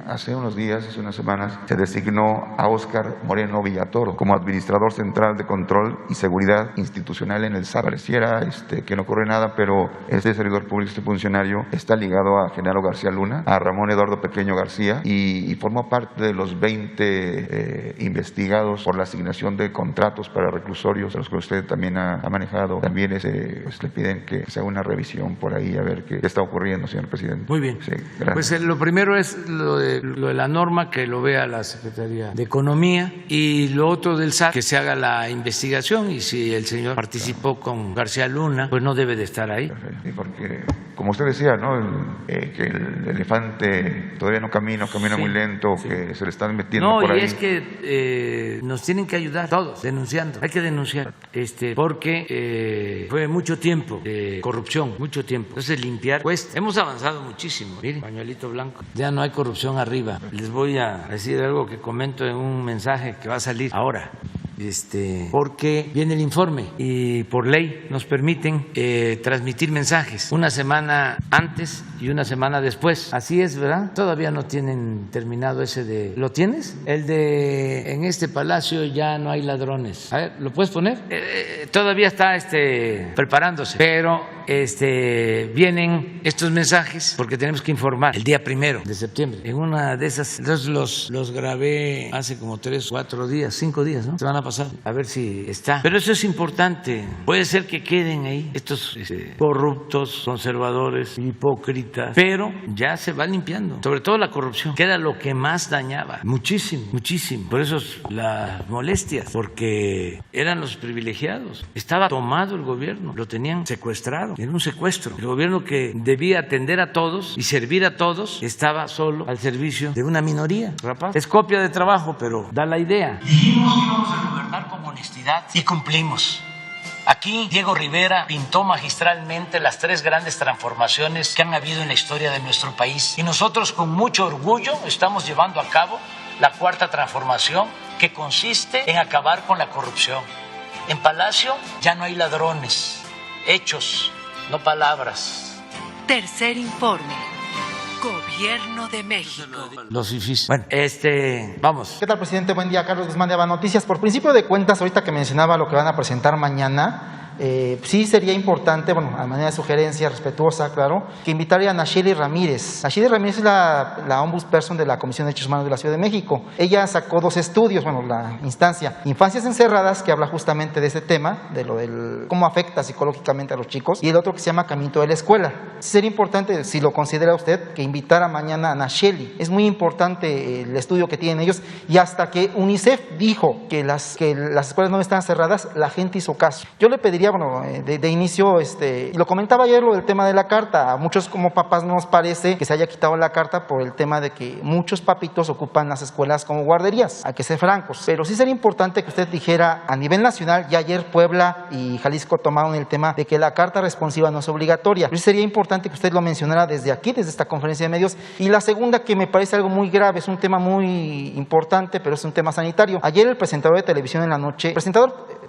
Hace unos días, hace unas semanas, se designó a Óscar Moreno Villatoro como administrador central de control y seguridad institucional en el SAT. Pareciera que no ocurre nada, pero este servidor público, este funcionario, está ligado a Genaro García Luna, a Ramón Eduardo Pequeño García, y formó parte de los 20 investigados por la asignación de contratos para reclusorios, a los que usted también ha manejado. También pues le piden que se haga una revisión por ahí a ver qué está ocurriendo, señor presidente. Muy bien. Sí, pues lo primero es lo de la norma, que lo vea la Secretaría de Economía, y lo otro del SAT, que se haga la investigación, y si el señor participó con García Luna, pues no debe de estar ahí. Perfecto. Sí, porque, como usted decía, ¿no? Que el elefante todavía no camina Sí, muy lento, sí, que se le están metiendo no, por ahí. No, y es que nos tienen que ayudar todos denunciando. Hay que denunciar, porque fue mucho tiempo de corrupción, mucho tiempo. Entonces limpiar cuesta. Hemos avanzado muchísimo. Miren, pañuelito blanco. Ya no hay corrupción arriba. Les voy a decir algo que comento en un mensaje que va a salir ahora. Porque viene el informe y por ley nos permiten transmitir mensajes una semana antes y una semana después. Así es, ¿verdad? Todavía no tienen terminado ese de... ¿Lo tienes? El de en este palacio ya no hay ladrones. A ver, ¿lo puedes poner? Todavía está preparándose, pero vienen estos mensajes porque tenemos que informar el día 1 de septiembre. En una de esas, entonces los grabé hace como 3, 4 días, 5 días, ¿no? Se van a pasar a ver si está. Pero eso es importante. Puede ser que queden ahí estos corruptos, conservadores, hipócritas, pero ya se va limpiando. Sobre todo la corrupción, que era lo que más dañaba. Muchísimo, muchísimo. Por eso las molestias, porque eran los privilegiados. Estaba tomado el gobierno, lo tenían secuestrado. Era un secuestro. El gobierno, que debía atender a todos y servir a todos, estaba solo al servicio de una minoría. Rapaz, es copia de trabajo, pero da la idea. Dijimos que íbamos a gobernar con honestidad y cumplimos. Aquí Diego Rivera pintó magistralmente las 3 grandes transformaciones que han habido en la historia de nuestro país, y nosotros con mucho orgullo estamos llevando a cabo la 4ª transformación, que consiste en acabar con la corrupción. En Palacio ya no hay ladrones, hechos, no palabras. Tercer informe. Gobierno de México. Los fifís. Bueno, vamos. ¿Qué tal, presidente? Buen día, Carlos Guzmán de Aba Noticias. Por principio de cuentas, ahorita que mencionaba lo que van a presentar mañana, Sí sería importante, bueno, a manera de sugerencia respetuosa, claro, que invitaría a Nacheli Ramírez. Nacheli Ramírez es la ombudsperson de la Comisión de Derechos Humanos de la Ciudad de México. Ella sacó 2 estudios, bueno, la instancia Infancias Encerradas, que habla justamente de ese tema, de lo del cómo afecta psicológicamente a los chicos, y el otro que se llama Caminito de la Escuela. Sería importante, si lo considera usted, que invitara mañana a Nacheli. Es muy importante el estudio que tienen ellos, y hasta que UNICEF dijo que las escuelas no están cerradas, la gente hizo caso. Yo le pediría, bueno, de inicio, y lo comentaba ayer, lo del tema de la carta. A muchos como papás no nos parece que se haya quitado la carta por el tema de que muchos papitos ocupan las escuelas como guarderías, hay que ser francos. Pero sí sería importante que usted dijera a nivel nacional, ya ayer Puebla y Jalisco tomaron el tema de que la carta responsiva no es obligatoria. Pero sí sería importante que usted lo mencionara desde aquí, desde esta conferencia de medios. Y la segunda, que me parece algo muy grave, es un tema muy importante, pero es un tema sanitario. Ayer el presentador de televisión en la noche,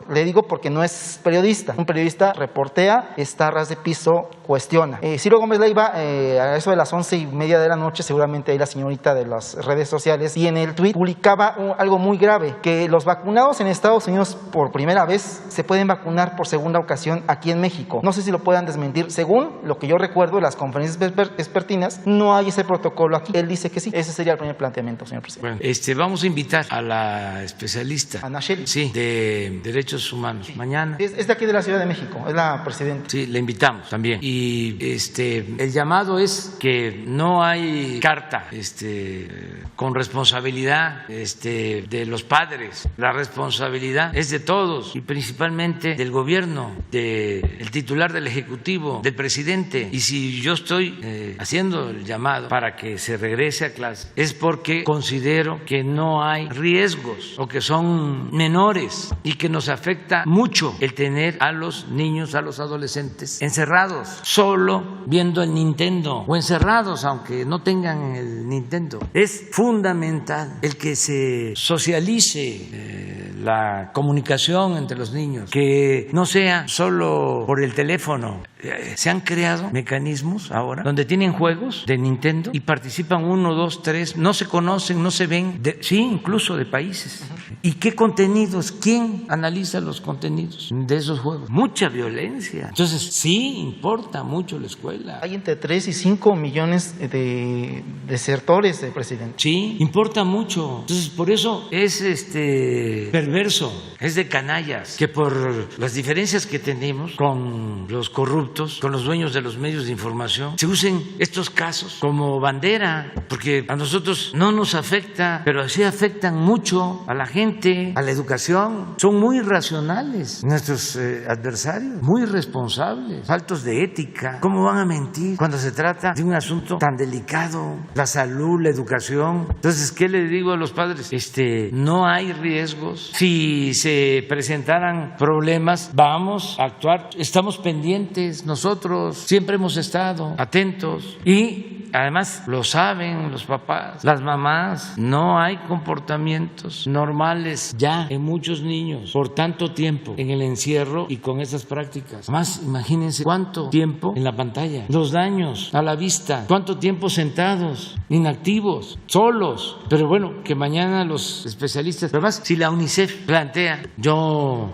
le digo porque no es periodista. Un periodista reportea, está a ras de piso, cuestiona. Ciro Gómez Leiva, a eso de las 11:30 de la noche, seguramente ahí la señorita de las redes sociales, y en el tweet publicaba algo muy grave, que los vacunados en Estados Unidos por primera vez se pueden vacunar por segunda ocasión aquí en México. No sé si lo puedan desmentir. Según lo que yo recuerdo de las conferencias vespertinas, no hay ese protocolo aquí. Él dice que sí. Ese sería el primer planteamiento, señor presidente. Bueno, vamos a invitar a la especialista. A Nacheli. Sí, de Derechos Humanos. Sí. Mañana. Es de aquí de la Ciudad de México, es la presidenta. Sí, le invitamos también. Y el llamado es que no hay carta con responsabilidad de los padres. La responsabilidad es de todos y principalmente del gobierno, del titular del Ejecutivo, del presidente. Y si yo estoy haciendo el llamado para que se regrese a clase, es porque considero que no hay riesgos o que son menores y que nos afecta mucho el tener a los niños, a los adolescentes encerrados, solo viendo el Nintendo, o encerrados aunque no tengan el Nintendo. Es fundamental el que se socialice la comunicación entre los niños, que no sea solo por el teléfono. Se han creado mecanismos ahora donde tienen juegos de Nintendo y participan 1, 2, 3, no se conocen, no se ven, sí, incluso de países. ¿Y qué contenidos? ¿Quién analiza los contenidos de esos juegos? Mucha violencia. Entonces, sí importa mucho la escuela. Hay entre 3 y 5 millones de desertores, presidente. Sí, importa mucho. Entonces, por eso es perverso, es de canallas, que por las diferencias que tenemos con los corruptos, con los dueños de los medios de información, se usen estos casos como bandera, porque a nosotros no nos afecta, pero sí afectan mucho a la gente, a la educación. Son muy racionales nuestros adversarios, muy responsables, faltos de ética. ¿Cómo van a mentir cuando se trata de un asunto tan delicado? La salud, la educación. Entonces, ¿qué le digo a los padres? No hay riesgos. Si se presentaran problemas, vamos a actuar. Estamos pendientes. Nosotros siempre hemos estado atentos y además lo saben los papás, las mamás. No hay comportamientos normales ya en muchos niños por tanto tiempo en el encierro y con esas prácticas. Más imagínense cuánto tiempo en la pantalla, los daños a la vista, cuánto tiempo sentados, inactivos, solos. Pero bueno, que mañana los especialistas, además si la UNICEF plantea, yo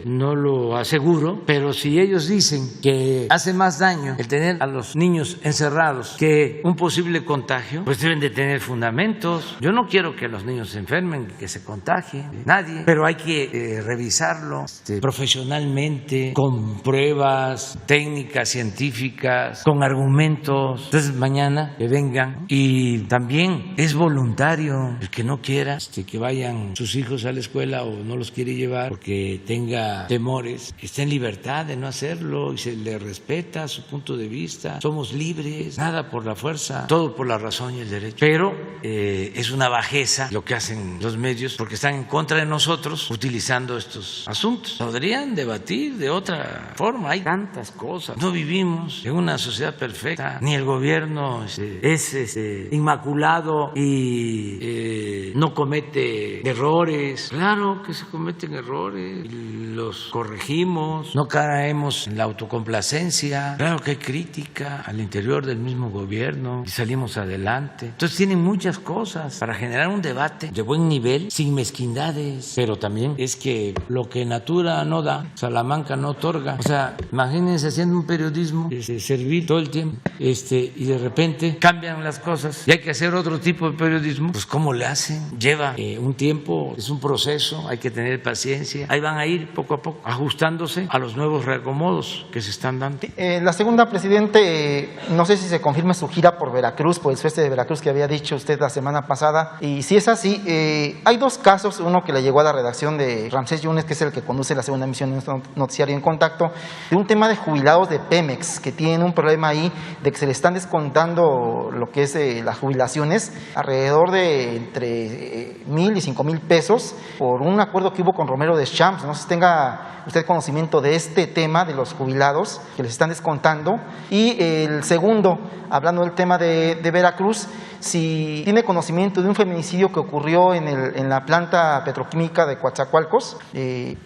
no lo aseguro, pero si ellos dicen que hace más daño el tener a los niños encerrados que un posible contagio, pues deben de tener fundamentos. Yo no quiero que los niños se enfermen, que se contagien, nadie, pero hay que revisarlo profesionalmente, con pruebas técnicas, científicas, con argumentos. Entonces mañana que vengan, y también es voluntario el que no quiera que vayan sus hijos a la escuela o no los quiere llevar porque tenga temores, que esté en libertad de no hacerlo y se le respeta su punto de vista. Somos libres, nada por la fuerza, todo por la razón y el derecho. Pero es una bajeza lo que hacen los medios porque están en contra de nosotros utilizando estos asuntos. Podrían debatir de otra forma, hay tantas cosas. No vivimos en una sociedad perfecta, ni el gobierno es inmaculado y no comete errores. Claro que se cometen errores y los corregimos, no caemos en la autocomplacencia. Claro que hay crítica al interior del mismo mismo gobierno y salimos adelante. Entonces tienen muchas cosas para generar un debate de buen nivel, sin mezquindades, pero también es que lo que Natura no da, Salamanca no otorga. O sea, imagínense haciendo un periodismo servir todo el tiempo y de repente cambian las cosas y hay que hacer otro tipo de periodismo. Pues ¿cómo le hacen? Lleva un tiempo, es un proceso, hay que tener paciencia. Ahí van a ir poco a poco ajustándose a los nuevos reacomodos que se están dando. La segunda, presidente, no sé si se confirma su gira por Veracruz, por el sureste de Veracruz que había dicho usted la semana pasada, y si es así, hay dos casos, uno que le llegó a la redacción de Ramsés Yunes, que es el que conduce la segunda emisión de nuestro noticiario En Contacto, de un tema de jubilados de Pemex, que tienen un problema ahí de que se le están descontando lo que es las jubilaciones, alrededor de entre 1,000 y 5,000 pesos, por un acuerdo que hubo con Romero de Champs. No sé si tenga usted conocimiento de este tema de los jubilados que les están descontando. Y el segundo, hablando del tema de Veracruz, si tiene conocimiento de un feminicidio que ocurrió en la planta petroquímica de Coatzacoalcos.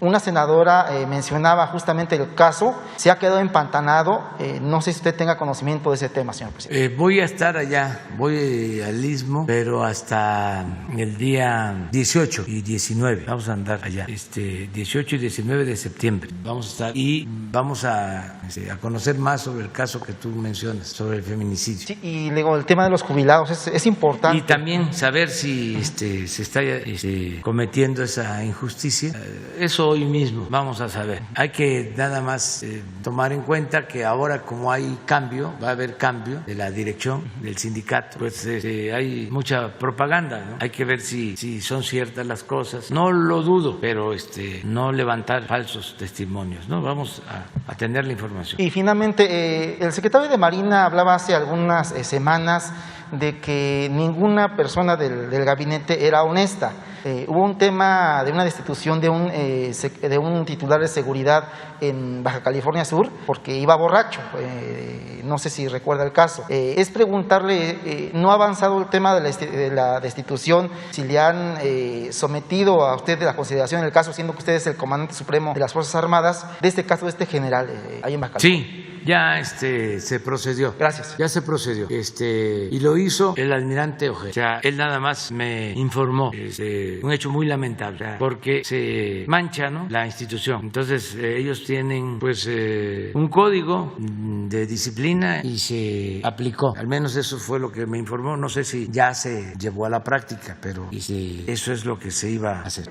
Una senadora mencionaba justamente el caso, se ha quedado empantanado. No sé si usted tenga conocimiento de ese tema, señor presidente. Voy a estar allá, voy al Istmo, pero hasta el día 18 y 19, vamos a andar allá, 18 y 19 de septiembre, vamos a estar y vamos a conocer más sobre el caso que tú mencionas, sobre el feminicidio. Sí, y luego el tema de los jubilados es importante. Y también saber si se está cometiendo esa injusticia. Eso hoy mismo vamos a saber. Hay que nada más tomar en cuenta que ahora, como hay cambio, va a haber cambio de la dirección del sindicato, pues hay mucha propaganda, ¿no? Hay que ver si son ciertas las cosas. No lo dudo, pero no levantar falsos testimonios, ¿no? Vamos a tener la información. Y finalmente, el secretario de Marina hablaba hace algunas semanas de que ninguna persona del gabinete era honesta. Hubo un tema de una destitución de un titular de seguridad en Baja California Sur porque iba borracho. No sé si recuerda el caso. Es preguntarle, ¿no ha avanzado el tema de la destitución? Si le han sometido a usted de la consideración del caso, siendo que usted es el comandante supremo de las Fuerzas Armadas, de este caso de este general ahí en Baja California. Sí. Ya se procedió. Gracias. Ya se procedió. Y lo hizo el almirante Ojeda. O sea, él nada más me informó. Un hecho muy lamentable, porque se mancha, ¿no?, la institución. Entonces, ellos tienen pues un código de disciplina y se aplicó. Al menos eso fue lo que me informó. No sé si ya se llevó a la práctica, pero eso es lo que se iba a hacer.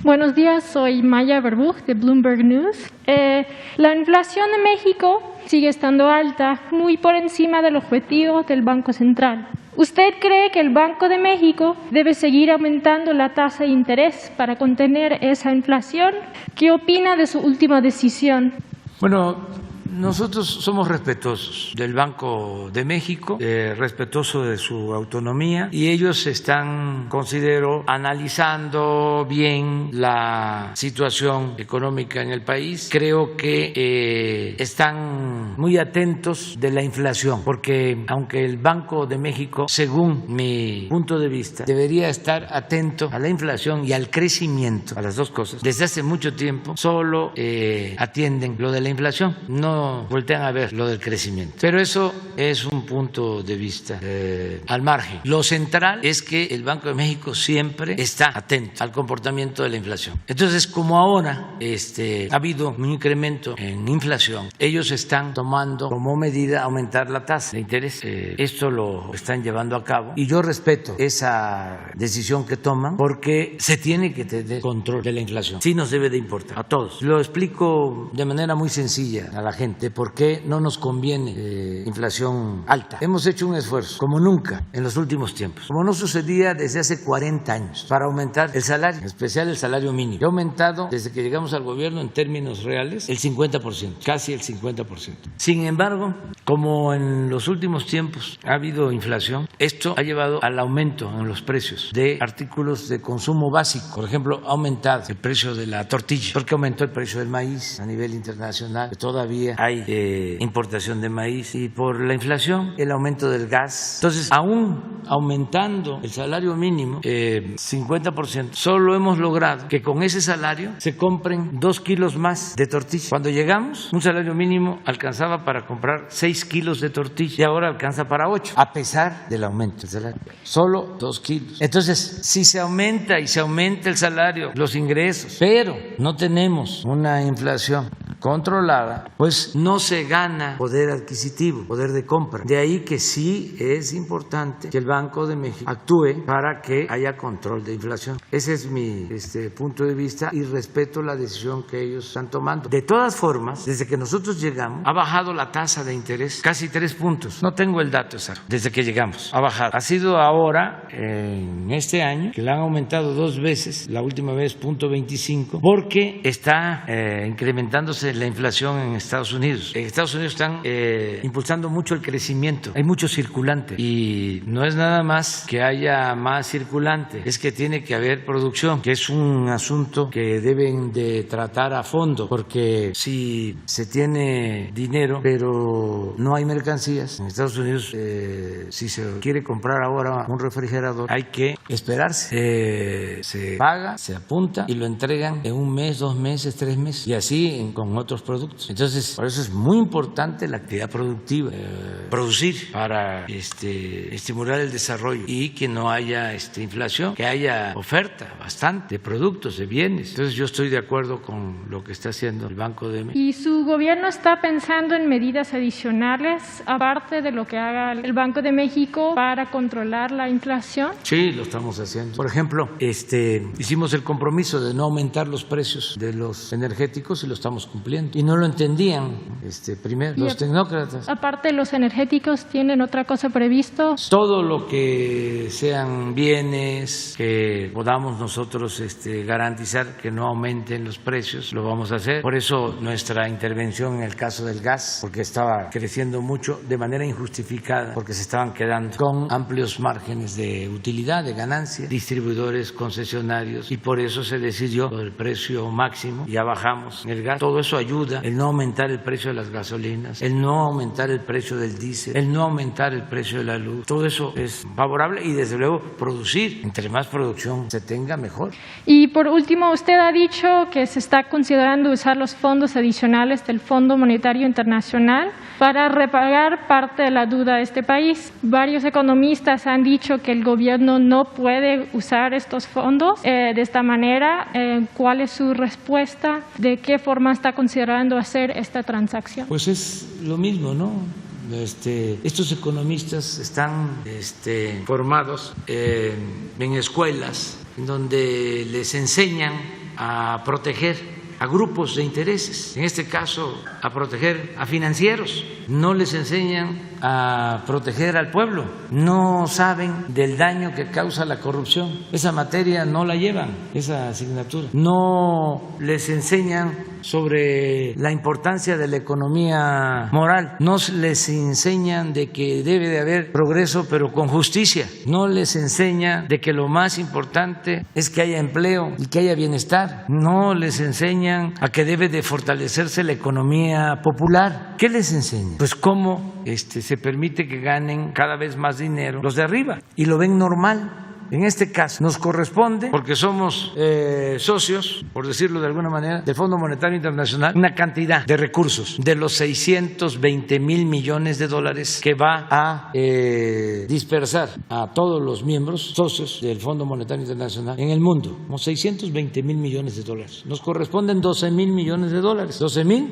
Buenos días, soy Maya Verbuch de Bloomberg News. La inflación en México sigue estando alta, muy por encima del objetivo del Banco Central. ¿Usted cree que el Banco de México debe seguir aumentando la tasa de interés para contener esa inflación? ¿Qué opina de su última decisión? Bueno, nosotros somos respetuosos del Banco de México, respetuosos de su autonomía, y ellos están, considero, analizando bien la situación económica en el país. Creo que están muy atentos de la inflación, porque aunque el Banco de México, según mi punto de vista, debería estar atento a la inflación y al crecimiento, a las dos cosas, desde hace mucho tiempo solo atienden lo de la inflación, no voltean a ver lo del crecimiento. Pero eso es un punto de vista al margen. Lo central es que el Banco de México siempre está atento al comportamiento de la inflación. Entonces, como ahora ha habido un incremento en inflación, ellos están tomando como medida aumentar la tasa de interés. Esto lo están llevando a cabo y yo respeto esa decisión que toman, porque se tiene que tener control de la inflación. Sí nos debe de importar a todos. Lo explico de manera muy sencilla a la gente de por qué no nos conviene inflación alta. Hemos hecho un esfuerzo como nunca en los últimos tiempos, como no sucedía desde hace 40 años, para aumentar el salario, en especial el salario mínimo. Ha aumentado desde que llegamos al gobierno en términos reales el 50%, casi el 50%. Sin embargo, como en los últimos tiempos ha habido inflación, esto ha llevado al aumento en los precios de artículos de consumo básico. Por ejemplo, ha aumentado el precio de la tortilla, porque aumentó el precio del maíz a nivel internacional, que todavía hay importación de maíz y por la inflación, el aumento del gas. Entonces, aún aumentando el salario mínimo 50%, solo hemos logrado que con ese salario se compren 2 kilos más de tortilla. Cuando llegamos, un salario mínimo alcanzaba para comprar 6 kilos de tortilla y ahora alcanza para 8, a pesar del aumento del salario. Solo 2 kilos. Entonces, si se aumenta y se aumenta el salario, los ingresos, pero no tenemos una inflación controlada, pues no se gana poder adquisitivo, poder de compra. De ahí que sí es importante que el Banco de México actúe para que haya control de inflación. Ese es mi punto de vista y respeto la decisión que ellos están tomando. De todas formas, desde que nosotros llegamos, ha bajado la tasa de interés casi 3 puntos. No tengo el dato exacto. Desde que llegamos, ha bajado. Ha sido ahora, en este año, que la han aumentado 2 veces, la última vez 0.25, porque está incrementándose la inflación en Estados Unidos. En Estados Unidos están impulsando mucho el crecimiento. Hay mucho circulante y no es nada más que haya más circulante, es que tiene que haber producción, que es un asunto que deben de tratar a fondo, porque si se tiene dinero pero no hay mercancías, en Estados Unidos si se quiere comprar ahora un refrigerador hay que esperarse, se paga, se apunta y lo entregan en 1 mes, 2 meses, 3 meses y así con otros productos. Entonces, por eso es muy importante la actividad productiva, producir para estimular el desarrollo y que no haya inflación, que haya oferta bastante de productos, de bienes. Entonces, yo estoy de acuerdo con lo que está haciendo el Banco de México. ¿Y su gobierno está pensando en medidas adicionales, aparte de lo que haga el Banco de México para controlar la inflación? Sí, lo estamos haciendo. Por ejemplo, hicimos el compromiso de no aumentar los precios de los energéticos y lo estamos cumpliendo. Y no lo entendían primero los tecnócratas. Aparte, ¿los energéticos tienen otra cosa previsto? Todo lo que sean bienes que podamos nosotros garantizar que no aumenten los precios, lo vamos a hacer. Por eso nuestra intervención en el caso del gas, porque estaba creciendo mucho de manera injustificada, porque se estaban quedando con amplios márgenes de utilidad, de ganancia, distribuidores, concesionarios, y por eso se decidió el precio máximo, ya bajamos el gas. Todo eso ayuda, el no aumentar el precio de las gasolinas, el no aumentar el precio del diésel, el no aumentar el precio de la luz. Todo eso es favorable y desde luego producir. Entre más producción se tenga, mejor. Y por último, usted ha dicho que se está considerando usar los fondos adicionales del Fondo Monetario Internacional para repagar parte de la deuda de este país. Varios economistas han dicho que el gobierno no puede usar estos fondos de esta manera. ¿Cuál es su respuesta? ¿De qué forma está considerando hacer esta transacción? Pues es lo mismo, ¿no? Estos economistas están formados en escuelas donde les enseñan a proteger a grupos de intereses, en este caso a proteger a financieros, no les enseñan a proteger al pueblo, no saben del daño que causa la corrupción, esa materia no la llevan, esa asignatura, no les enseñan sobre la importancia de la economía moral, no les enseñan de que debe de haber progreso pero con justicia, no les enseñan de que lo más importante es que haya empleo y que haya bienestar, no les enseñan a que debe de fortalecerse la economía popular. ¿Qué les enseña? Pues cómo se permite que ganen cada vez más dinero los de arriba y lo ven normal. En este caso nos corresponde, porque somos socios, por decirlo de alguna manera, del Fondo Monetario Internacional, una cantidad de recursos de los 620,000 millones de dólares que va a dispersar a todos los miembros socios del Fondo Monetario Internacional en el mundo. Como 620,000 millones de dólares. Nos corresponden 12,000 millones de dólares. ¿12,000?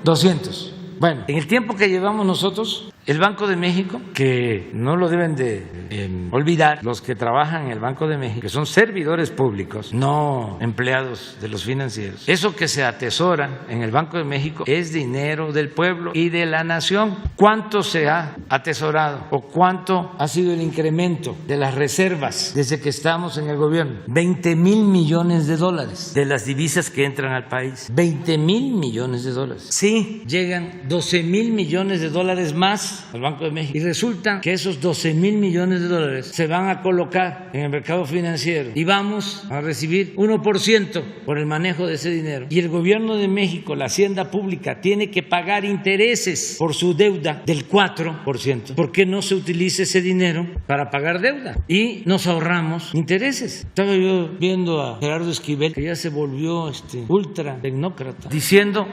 200. Bueno, en el tiempo que llevamos nosotros, el Banco de México, que no lo deben de olvidar los que trabajan en el Banco de México, que son servidores públicos, no empleados de los financieros. Eso que se atesora en el Banco de México es dinero del pueblo y de la nación. ¿Cuánto se ha atesorado o cuánto ha sido el incremento de las reservas desde que estamos en el gobierno? 20,000 millones de dólares de las divisas que entran al país. 20,000 millones de dólares. Sí, llegan 12,000 millones de dólares más más al Banco de México. Y resulta que esos 12,000 millones de dólares se van a colocar en el mercado financiero y vamos a recibir 1% por el manejo de ese dinero. Y el gobierno de México, la hacienda pública, tiene que pagar intereses por su deuda del 4%. ¿Por qué no se utiliza ese dinero para pagar deuda? Y nos ahorramos intereses. Estaba yo viendo a Gerardo Esquivel, que ya se volvió ultra tecnócrata, diciendo: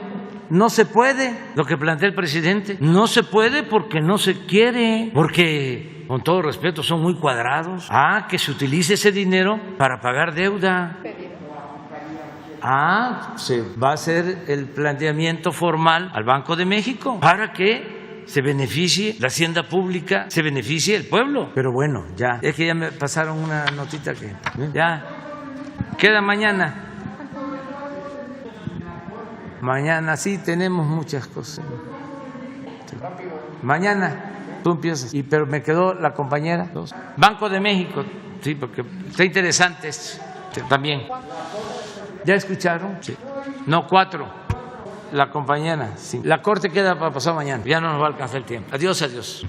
no se puede, lo que plantea el presidente, no se puede porque no se quiere, porque, con todo respeto, son muy cuadrados. Que se utilice ese dinero para pagar deuda. Se va a hacer el planteamiento formal al Banco de México para que se beneficie la hacienda pública, se beneficie el pueblo. Pero bueno, ya, es que ya me pasaron una notita que ya queda mañana. Mañana sí tenemos muchas cosas. Mañana tú empiezas. Pero me quedó la compañera. Banco de México, sí, porque está interesante también. ¿Ya escucharon? Sí. No, 4. La compañera, sí. La corte queda para pasar mañana. Ya no nos va a alcanzar el tiempo. Adiós, adiós.